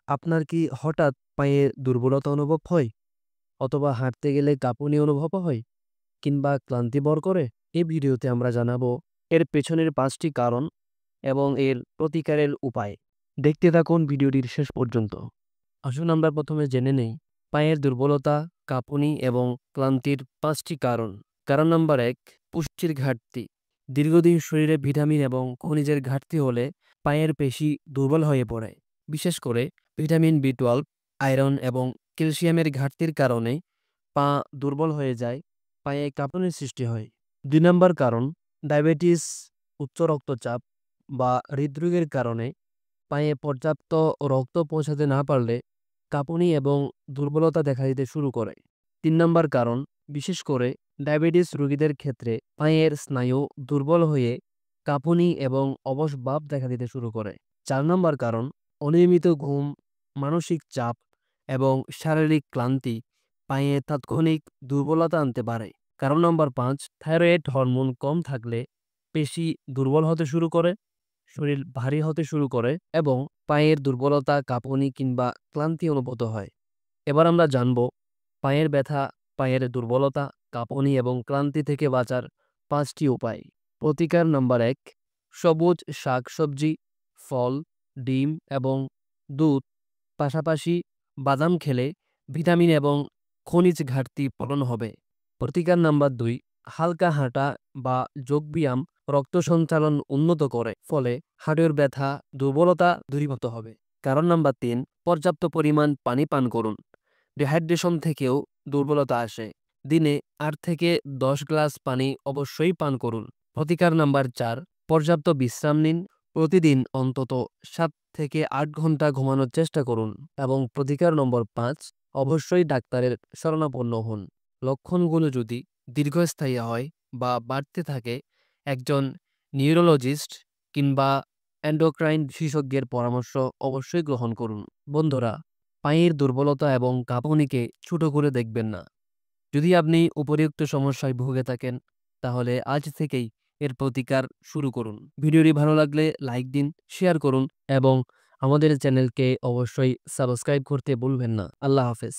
আপনার কি হঠাৎ পায়ে দুর্বলতা অনুভব হয়? অথবা হাঁটতে গেলে কাঁপুনি অনুভব হয়? কিংবা ক্লান্তি ভর করে? এই ভিডিওতে আমরা জানাবো এর পেছনের ৫টি কারণ এবং এর প্রতিকারের উপায়। দেখতে থাকুন ভিডিওটির শেষ পর্যন্ত। আসুন আমরা প্রথমে জেনে নেই পায়ের দুর্বলতা, কাঁপুনি এবং ক্লান্তির ৫টি কারণ। কারণ নাম্বার ১, পুষ্টির ঘাটতি। দীর্ঘদিন শরীরে ভিটামিন এবং খনিজের ঘাটতি হলে পায়ের পেশি দুর্বল হয়ে পড়ে। বিশেষ করে ভিটামিন বি12, আয়রন এবং ক্যালসিয়ামের ঘাটতির কারণে পা দুর্বল হয়ে যায়, পায়ে কাঁপুনির সৃষ্টি হয়। ২ নম্বর কারণ, ডায়াবেটিস, উচ্চ রক্তচাপ বা হৃদরোগের কারণে পায়ে পর্যাপ্ত রক্ত পৌঁছাতে না পারলে কাঁপুনি এবং দুর্বলতা দেখা দিতে শুরু করে। ৩ নম্বর কারণ, বিশেষ করে ডায়াবেটিস রোগীদের ক্ষেত্রে পায়ের স্নায়ু দুর্বল হয়ে কাঁপুনি এবং অবশ ভাব দেখা দিতে শুরু করে। ৪ নম্বর কারণ, অনিয়মিত ঘুম, মানসিক চাপ এবং শারীরিক ক্লান্তি পায়ে তাৎক্ষণিক দুর্বলতা আনতে পারে। কারণ নম্বর ৫, থাইরয়েড হরমোন কম থাকলে পেশি দুর্বল হতে শুরু করে, শরীর ভারী হতে শুরু করে এবং পায়ের দুর্বলতা, কাঁপুনি কিংবা ক্লান্তি অনুভূত হয়। এবার আমরা জানব পায়ের ব্যথা, পায়ের দুর্বলতা, কাঁপুনি এবং ক্লান্তি থেকে বাঁচার ৫টি উপায়। প্রতিকার নাম্বার ১, সবুজ শাকসবজি, ফল, ডিম এবং দুধ, পাশাপাশি বাদাম খেলে ভিটামিন এবং খনিজ ঘাটতি পূরণ হবে। প্রতিকার নাম্বার ২, হালকা হাঁটা বা যোগব্যায়াম রক্ত সঞ্চালন উন্নত করে, ফলে হাড়ের ব্যথা, দুর্বলতা দূরীভূত হবে। কারণ নাম্বার ৩, পর্যাপ্ত পরিমাণ পানি পান করুন। ডিহাইড্রেশন থেকেও দুর্বলতা আসে। দিনে ৮ থেকে ১০ গ্লাস পানি অবশ্যই পান করুন। প্রতিকার নাম্বার ৪, পর্যাপ্ত বিশ্রাম নিন। প্রতিদিন অন্তত ৭ থেকে ৮ ঘন্টা ঘুমানোর চেষ্টা করুন। এবং প্রতিকার নম্বর ৫, অবশ্যই ডাক্তারের শরণাপন্ন হন। লক্ষণগুলো যদি দীর্ঘস্থায়ী হয় বা বাড়তে থাকে, একজন নিউরোলজিস্ট কিংবা এন্ডোক্রাইন বিশেষজ্ঞের পরামর্শ অবশ্যই গ্রহণ করুন। বন্ধুরা, পায়ের দুর্বলতা এবং কাঁপুনিকে ছোট করে দেখবেন না। যদি আপনি উপরিউক্ত সমস্যায় ভুগে থাকেন, তাহলে আজ থেকেই এর প্রতিকার শুরু করুন। ভিডিওটি ভালো লাগলে লাইক দিন, শেয়ার করুন এবং আমাদের চ্যানেলকে অবশ্যই সাবস্ক্রাইব করতে ভুলবেন না। আল্লাহ হাফেজ।